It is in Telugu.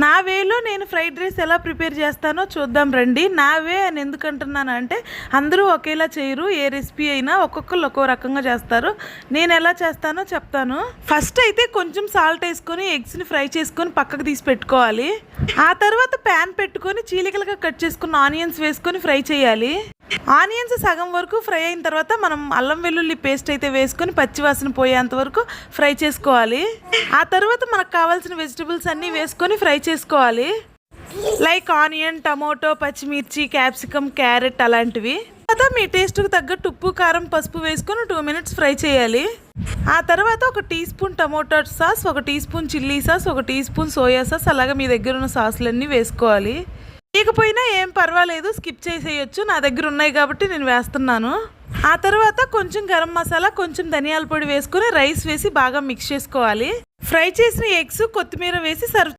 నా వేలో నేను ఫ్రైడ్ రైస్ ఎలా ప్రిపేర్ చేస్తానో చూద్దాం రండి. నా వే అని ఎందుకు అంటున్నాను అంటే అందరూ ఒకేలా చేయరు. ఏ రెసిపీ అయినా ఒక్కొక్కరు ఒక్కో రకంగా చేస్తారు. నేను ఎలా చేస్తానో చెప్తాను. ఫస్ట్ అయితే కొంచెం సాల్ట్ వేసుకొని ఎగ్స్ని ఫ్రై చేసుకొని పక్కకు తీసి పెట్టుకోవాలి. ఆ తర్వాత ప్యాన్ పెట్టుకొని చీలికలుగా కట్ చేసుకున్న ఆనియన్స్ వేసుకొని ఫ్రై చేయాలి. ఆనియన్స్ సగం వరకు ఫ్రై అయిన తర్వాత మనం అల్లం వెల్లుల్లి పేస్ట్ అయితే వేసుకొని పచ్చివాసన పోయేంత వరకు ఫ్రై చేసుకోవాలి. ఆ తర్వాత మనకు కావాల్సిన వెజిటబుల్స్ అన్నీ వేసుకొని ఫ్రై చేసుకోవాలి. లైక్ ఆనియన్, టమోటో, పచ్చిమిర్చి, క్యాప్సికమ్, క్యారెట్ అలాంటివి. తర్వాత మీ టేస్ట్కి తగ్గట్టు ఉప్పు, కారం, పసుపు వేసుకొని 2 minutes ఫ్రై చేయాలి. ఆ తర్వాత 1 teaspoon tomato sauce, 1 teaspoon chilli sauce, 1 teaspoon soya sauce, అలాగే మీ దగ్గర ఉన్న సాసులన్నీ వేసుకోవాలి. లేకపోయినా ఏం పర్వాలేదు, స్కిప్ చేసేయచ్చు. నా దగ్గర ఉన్నాయి కాబట్టి నేను వేస్తున్నాను. ఆ తర్వాత కొంచెం గరం మసాలా, కొంచెం ధనియాల పొడి వేసుకొని రైస్ వేసి బాగా మిక్స్ చేసుకోవాలి. ఫ్రై చేసిన ఎగ్స్, కొత్తిమీర వేసి సర్వ్